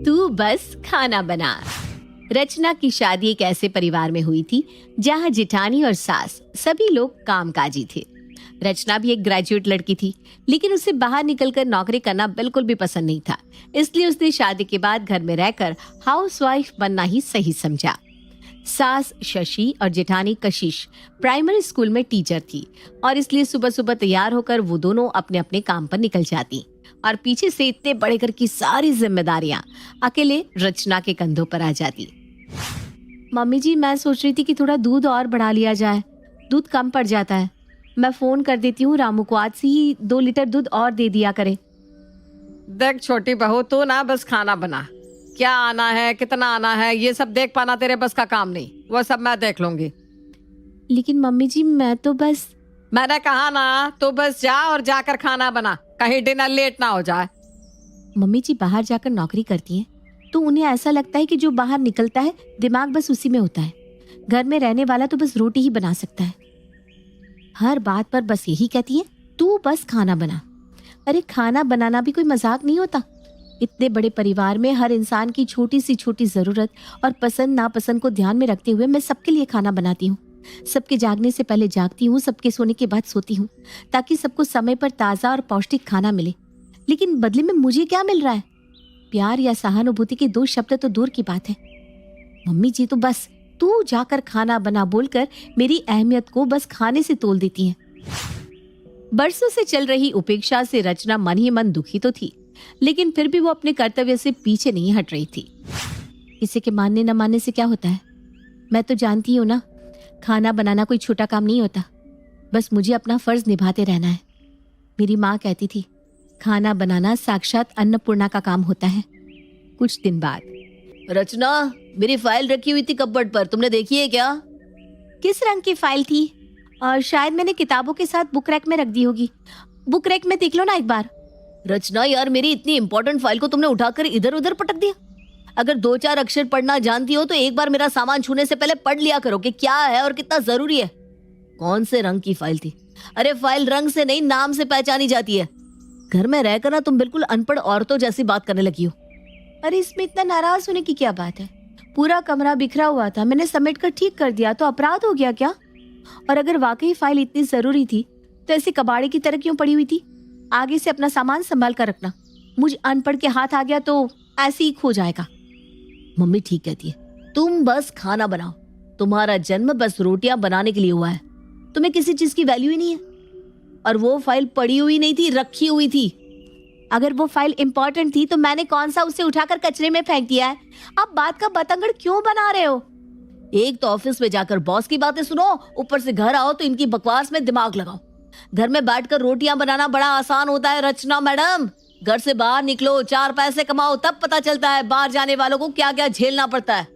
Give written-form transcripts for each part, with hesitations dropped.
तू बस खाना बना। रचना की शादी एक ऐसे परिवार में हुई थी जहां जेठानी और सास सभी लोग कामकाजी थे। रचना भी एक ग्रेजुएट लड़की थी, लेकिन उसे बाहर निकलकर नौकरी करना बिल्कुल भी पसंद नहीं था। इसलिए उसने शादी के बाद घर में रहकर हाउसवाइफ बनना ही सही समझा। सास शशि और जेठानी कशिश प्राइमरी स्कूल में टीचर थी और इसलिए सुबह सुबह तैयार होकर वो दोनों अपने अपने काम पर निकल जाती और पीछे से इतने बड़े घर की सारी जिम्मेदारियां अकेले रचना के कंधों पर आ जाती। मम्मी जी, मैं सोच रही थी कि थोड़ा दूध और बढ़ा लिया जाए, दूध कम पड़ जाता है। मैं फोन कर देती हूँ रामू को, आज से ही 2 लीटर दूध और दे दिया करे। देख छोटी बहू, तू ना बस खाना बना, क्या आना है कितना आना है ये सब देख पाना तेरे बस का काम नहीं, वो सब मैं देख लूंगी। लेकिन मम्मी जी, मैंने कहा ना, तू बस जा और जाकर खाना बना, कहीं डिनर लेट ना हो जाए। मम्मी जी बाहर जाकर नौकरी करती हैं, तो उन्हें ऐसा लगता है कि जो बाहर निकलता है दिमाग बस उसी में होता है। घर में रहने वाला तो बस रोटी ही बना सकता है। हर बात पर बस यही कहती है, तू बस खाना बना। अरे खाना बनाना भी कोई मजाक नहीं होता। इतने बड़े परिवार में हर इंसान की छोटी सी छोटी जरूरत और पसंद नापसंद को ध्यान में रखते हुए मैं सबके लिए खाना बनाती हूँ। सबके जागने से पहले जागती हूँ, सबके सोने के बाद सोती हूँ, ताकि सबको समय पर ताजा और पौष्टिक खाना मिले। लेकिन बदले में मुझे क्या मिल रहा है? प्यार या सहानुभूति के 2 शब्द तो दूर की बात है। मम्मी जी तो बस तू जाकर खाना बना बोलकर मेरी अहमियत को बस खाने से तोल देती हैं। बरसों से चल रही उपेक्षा से रचना मन ही मन दुखी तो थी, लेकिन फिर भी वो अपने कर्तव्य से पीछे नहीं हट रही थी। किसी के मानने न मानने से क्या होता है? मैं तो जानती हूँ ना, खाना बनाना कोई छोटा काम नहीं होता। बस मुझे अपना फर्ज निभाते रहना है। मेरी माँ कहती थी, खाना बनाना साक्षात अन्नपूर्णा का काम होता है। कुछ दिन बाद, रचना, मेरी फाइल रखी हुई थी कपबोर्ड पर, तुमने देखी है क्या? किस रंग की फाइल थी? और शायद मैंने किताबों के साथ बुक रैक में रख दी होगी। बुक रैक में देख लो ना एक बार। रचना यार, मेरी इतनी इंपॉर्टेंट फाइल को तुमने उठाकर इधर उधर पटक दिया। अगर 2-4 अक्षर पढ़ना जानती हो तो एक बार मेरा सामान छूने से पहले पढ़ लिया करो कि क्या है और कितना जरूरी है। कौन से रंग की फाइल थी? अरे फाइल रंग से नहीं, नाम से पहचानी जाती है। घर में रहकर ना तुम बिल्कुल अनपढ़ औरतों जैसी बात करने लगी हो। अरे इसमें इतना नाराज होने की क्या बात है? पूरा कमरा बिखरा हुआ था, मैंने समेट कर ठीक कर दिया, तो अपराध हो गया क्या? और अगर वाकई फाइल इतनी जरूरी थी तो ऐसे कबाड़े की तरह क्यों पड़ी हुई थी? आगे से अपना सामान संभाल कर रखना। मुझ अनपढ़ के हाथ आ गया तो ऐसे ही खो जाएगा। मम्मी ठीक कहती है, तुम बस खाना बनाओ। तुम्हारा जन्म बस रोटियां बनाने के लिए हुआ है। तुम्हें किसी चीज की वैल्यू ही नहीं है। और वो फाइल पड़ी हुई नहीं थी, रखी हुई थी। अगर वो फाइल इंपॉर्टेंट थी तो मैंने कौन सा उसे उठाकर कचरे में फेंक दिया है? आप बात का बतंगड़ क्यों बना रहे हो? एक तो ऑफिस में जाकर बॉस की बातें सुनो, ऊपर से घर आओ तो इनकी बकवास में दिमाग लगाओ। घर में बैठकर रोटियां बनाना बड़ा आसान होता है रचना मैडम। घर से बाहर निकलो, 4 पैसे कमाओ, तब पता चलता है बाहर जाने वालों को क्या क्या झेलना पड़ता है।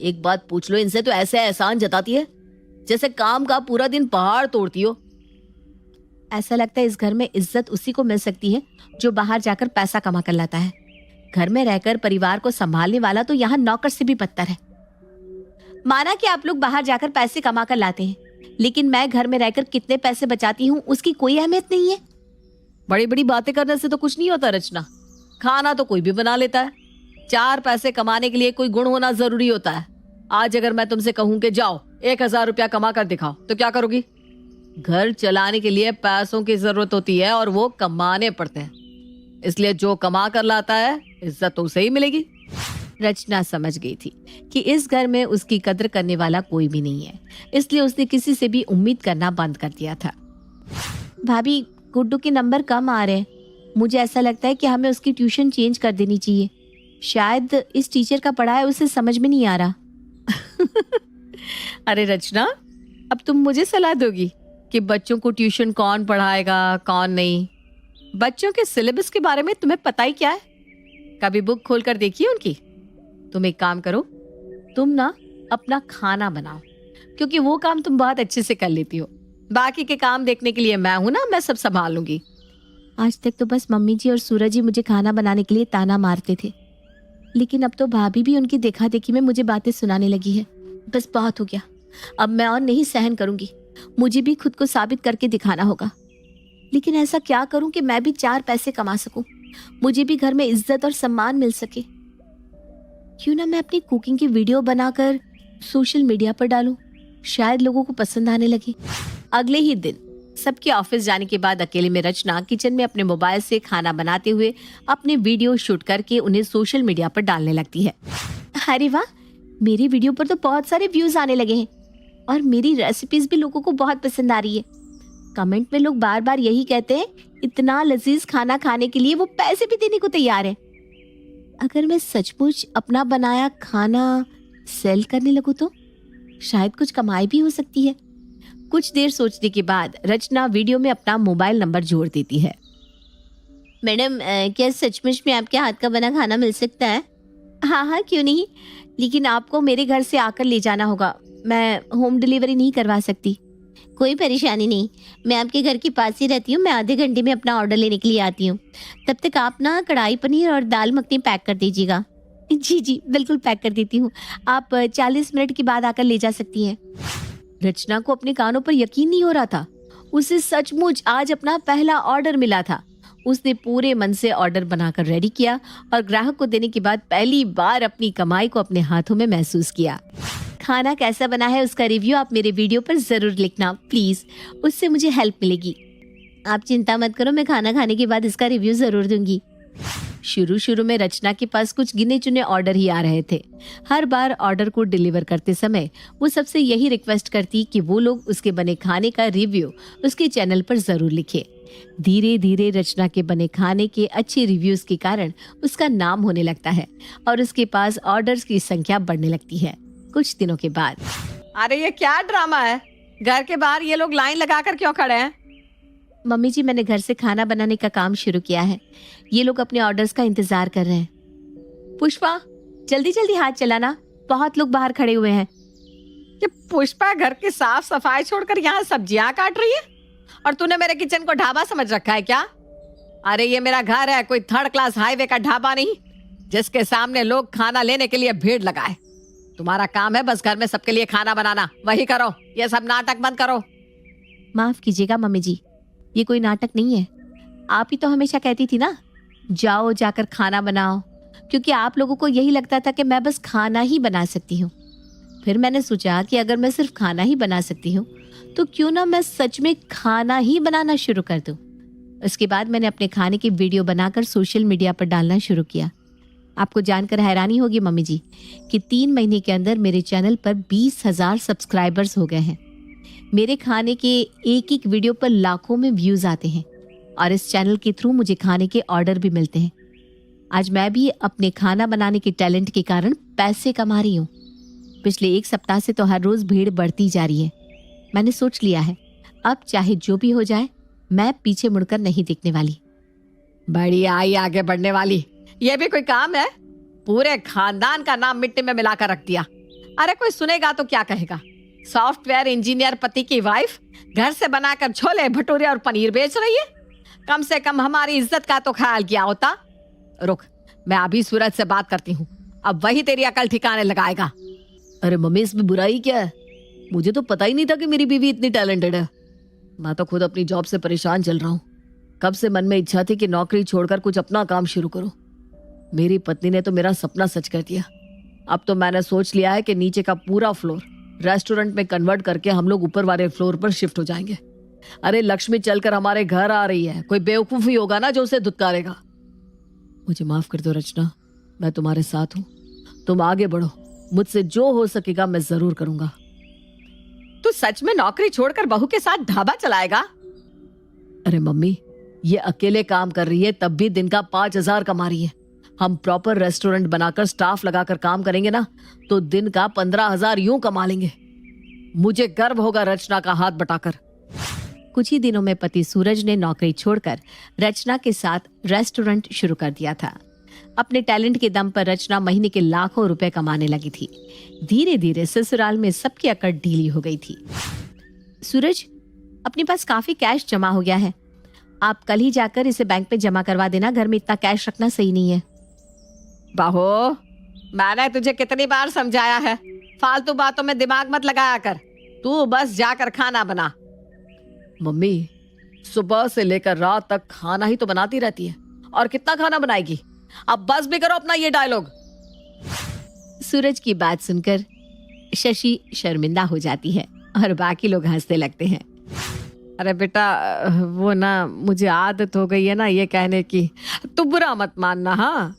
एक बात पूछ लो इनसे तो ऐसे एहसान जताती है जैसे काम का पूरा दिन पहाड़ तोड़ती हो। ऐसा लगता है इस घर में इज्जत उसी को मिल सकती है जो बाहर जाकर पैसा कमा कर लाता है। घर में रहकर परिवार को संभालने वाला तो यहाँ नौकर से भी बदतर है। माना कि आप लोग बाहर जाकर पैसे कमा कर लाते हैं, लेकिन मैं घर में रहकर कितने पैसे बचाती हूँ उसकी कोई अहमियत नहीं है। बड़ी बड़ी बातें करने से तो कुछ नहीं होता रचना। खाना तो कोई भी बना लेता है। 4 पैसे कमाने के लिए कोई गुण होना जरूरी होता है। आज अगर मैं तुमसे कहूँ कि जाओ 1000 रुपया कमा कर दिखाओ, तो क्या करोगी? घर चलाने के लिए पैसों की जरूरत होती है और वो कमाने पड़ते हैं। इसलिए जो कमा कर लाता है इज्जत तो उसे ही मिलेगी। रचना समझ गई थी कि इस घर में उसकी कद्र करने वाला कोई भी नहीं है, इसलिए उसने किसी से भी उम्मीद करना बंद कर दिया था। भाभी, गुड्डू के नंबर कम आ रहे हैं। मुझे ऐसा लगता है कि हमें उसकी ट्यूशन चेंज कर देनी चाहिए। शायद इस टीचर का पढ़ाया उसे समझ में नहीं आ रहा। अरे रचना, अब तुम मुझे सलाह दोगी कि बच्चों को ट्यूशन कौन पढ़ाएगा कौन नहीं? बच्चों के सिलेबस के बारे में तुम्हें पता ही क्या है? कभी बुक खोलकर देखिए उनकी? तुम एक काम करो, तुम ना अपना खाना बनाओ, क्योंकि वो काम तुम बहुत अच्छे से कर लेती हो। बाकी के काम देखने के लिए मैं हूं ना, मैं सब संभाल लूंगी। आज तक तो बस मम्मी जी और सूरज जी मुझे खाना बनाने के लिए ताना मारते थे, लेकिन अब तो भाभी भी उनकी देखा देखी में मुझे बातें सुनाने लगी है। बस बहुत हो गया, अब मैं और नहीं सहन करूंगी। मुझे भी खुद को साबित करके दिखाना होगा। लेकिन ऐसा क्या करूं कि मैं भी 4 पैसे कमा सकूं, मुझे भी घर में इज्जत और सम्मान मिल सके। क्यों ना मैं अपनी कुकिंग की वीडियो बनाकर सोशल मीडिया पर डालूं, शायद लोगों को पसंद आने लगे। अगले ही दिन सबके ऑफिस जाने के बाद अकेले में रचना किचन में अपने मोबाइल से खाना बनाते हुए अपने वीडियो शूट करके उन्हें सोशल मीडिया पर डालने लगती है। अरे वाह, मेरी वीडियो पर तो बहुत सारे व्यूज आने लगे हैं और मेरी रेसिपीज भी लोगों को बहुत पसंद आ रही है। कमेंट में लोग बार बार यही कहते हैं, इतना लजीज खाना खाने के लिए वो पैसे भी देने को तैयार है। अगर मैं सचमुच अपना बनाया खाना सेल करने लगूं तो शायद कुछ कमाई भी हो सकती है। कुछ देर सोचने के बाद रचना वीडियो में अपना मोबाइल नंबर जोड़ देती है। मैडम, क्या सचमुच में आपके हाथ का बना खाना मिल सकता है? हाँ हाँ, क्यों नहीं, लेकिन आपको मेरे घर से आकर ले जाना होगा। मैं होम डिलीवरी नहीं करवा सकती। कोई परेशानी नहीं, मैं आपके घर के पास ही रहती हूँ। मैं आधे घंटे में अपना ऑर्डर लेने के लिए आती हूँ। तब तक आप ना कढ़ाई पनीर और दाल मखनी पैक कर दीजिएगा। जी जी, बिल्कुल पैक कर देती हूँ। आप 40 मिनट के बाद आकर ले जा सकती हैं। रचना को अपने कानों पर यकीन नहीं हो रहा था। उसे सचमुच आज अपना पहला ऑर्डर मिला था। उसने पूरे मन से ऑर्डर बनाकर रेडी किया और ग्राहक को देने के बाद पहली बार अपनी कमाई को अपने हाथों में महसूस किया। खाना कैसा बना है उसका रिव्यू आप मेरे वीडियो पर जरूर लिखना प्लीज, उससे मुझे हेल्प मिलेगी। आप चिंता मत करो, मैं खाना खाने के बाद इसका रिव्यू जरूर दूंगी। शुरू में रचना के पास कुछ गिने चुने ऑर्डर ही आ रहे थे। हर बार ऑर्डर को डिलीवर करते समय वो सबसे यही रिक्वेस्ट करती कि वो लोग उसके बने खाने का रिव्यू उसके चैनल पर जरूर लिखे। धीरे धीरे रचना के बने खाने के अच्छे रिव्यूज के कारण उसका नाम होने लगता है और उसके पास ऑर्डर्स की संख्या बढ़ने लगती है। कुछ दिनों के बाद, अरे ये क्या ड्रामा है? घर के बाहर ये लोग लाइन लगाकर क्यों खड़े हैं? मम्मी जी, मैंने घर से खाना बनाने का काम शुरू किया है। ये लोग अपने ऑर्डर्स का इंतजार कर रहे हैं। पुष्पा, जल्दी जल्दी हाथ चलाना, बहुत लोग बाहर खड़े हुए हैं। ये पुष्पा घर की साफ सफाई छोड़कर यहाँ सब्जियां काट रही है और तूने मेरे किचन को ढाबा समझ रखा है क्या? अरे ये मेरा घर है, कोई 3rd क्लास हाईवे का ढाबा नहीं जिसके सामने लोग खाना लेने के लिए भीड़ लगाए। तुम्हारा काम है बस घर में सबके लिए खाना बनाना, वही करो। ये सब नाटक बंद करो। माफ कीजिएगा मम्मी जी, ये कोई नाटक नहीं है। आप ही तो हमेशा कहती थी ना, जाओ जाकर खाना बनाओ, क्योंकि आप लोगों को यही लगता था कि मैं बस खाना ही बना सकती हूँ। फिर मैंने सोचा कि अगर मैं सिर्फ खाना ही बना सकती हूँ तो क्यों ना मैं सच में खाना ही बनाना शुरू कर दूँ। उसके बाद मैंने अपने खाने की वीडियो बनाकर सोशल मीडिया पर डालना शुरू किया। आपको जानकर हैरानी होगी मम्मी जी कि 3 महीने के अंदर मेरे चैनल पर 20,000 सब्सक्राइबर्स हो गए हैं। मेरे खाने के एक एक वीडियो पर लाखों में व्यूज आते हैं और इस चैनल के थ्रू मुझे खाने के ऑर्डर भी मिलते हैं। आज मैं भी अपने खाना बनाने के टैलेंट के कारण पैसे कमा रही हूँ। पिछले 1 सप्ताह से तो हर रोज भीड़ बढ़ती जा रही है। मैंने सोच लिया है, अब चाहे जो भी हो जाए मैं पीछे मुड़कर नहीं देखने वाली। बड़ी आई आगे बढ़ने वाली, ये भी कोई काम है? पूरे खानदान का नाम मिट्टी में मिलाकर रख दिया। अरे कोई सुनेगा तो क्या कहेगा? सॉफ्टवेयर इंजीनियर पति की वाइफ घर से बनाकर छोले भटूरे और पनीर बेच रही है। कम से कम हमारी इज्जत का तो ख्याल किया होता। रुक, मैं अभी सूरज से बात करती हूँ, अब वही तेरी अकल ठिकाने लगाएगा। अरे मम्मी, इसमें बुराई क्या है? मुझे तो पता ही नहीं था कि मेरी बीवी इतनी टैलेंटेड है। मैं तो खुद अपनी जॉब से परेशान चल रहा हूँ। कब से मन में इच्छा थी कि नौकरी छोड़कर कुछ अपना काम शुरू करूं। मेरी पत्नी ने तो मेरा सपना सच कर दिया। अब तो मैंने सोच लिया है कि नीचे का पूरा फ्लोर रेस्टोरेंट में कन्वर्ट करके हम लोग ऊपर वाले फ्लोर पर शिफ्ट हो जाएंगे। अरे लक्ष्मी चलकर हमारे घर आ रही है, कोई बेवकूफ ही होगा ना जो उसे धुतकारेगा। मुझे माफ कर दो रचना, मैं तुम्हारे साथ हूँ। तुम आगे बढ़ो, मुझसे जो हो सकेगा मैं जरूर करूंगा। तू सच में नौकरी छोड़कर बहू के साथ ढाबा चलाएगा? अरे मम्मी, ये अकेले काम कर रही है तब भी दिन का 5,000 कमा रही है। हम प्रॉपर रेस्टोरेंट बनाकर स्टाफ लगाकर काम करेंगे ना तो दिन का 15,000 यूं कमा लेंगे। मुझे गर्व होगा रचना का हाथ बटाकर। कुछ ही दिनों में पति सूरज ने नौकरी छोड़कर रचना के साथ रेस्टोरेंट शुरू कर दिया था। अपने टैलेंट के दम पर रचना महीने के लाखों रुपए कमाने लगी थी। धीरे धीरे ससुराल में सबकी अकड़ ढीली हो गई थी। सूरज, अपने पास काफी कैश जमा हो गया है, आप कल ही जाकर इसे बैंक में जमा करवा देना। घर में इतना कैश रखना सही नहीं है। बहू, मैंने तुझे कितनी बार समझाया है, फालतू बातों में दिमाग मत लगाया कर। तू बस जाकर खाना बना। मम्मी, सुबह से लेकर रात तक खाना ही तो बनाती रहती है, और कितना खाना बनाएगी? अब बस भी करो अपना ये डायलॉग। सूरज की बात सुनकर शशि शर्मिंदा हो जाती है और बाकी लोग हंसने लगते हैं। अरे बेटा, वो ना मुझे आदत हो गई है ना ये कहने की, तू बुरा मत मानना। हाँ,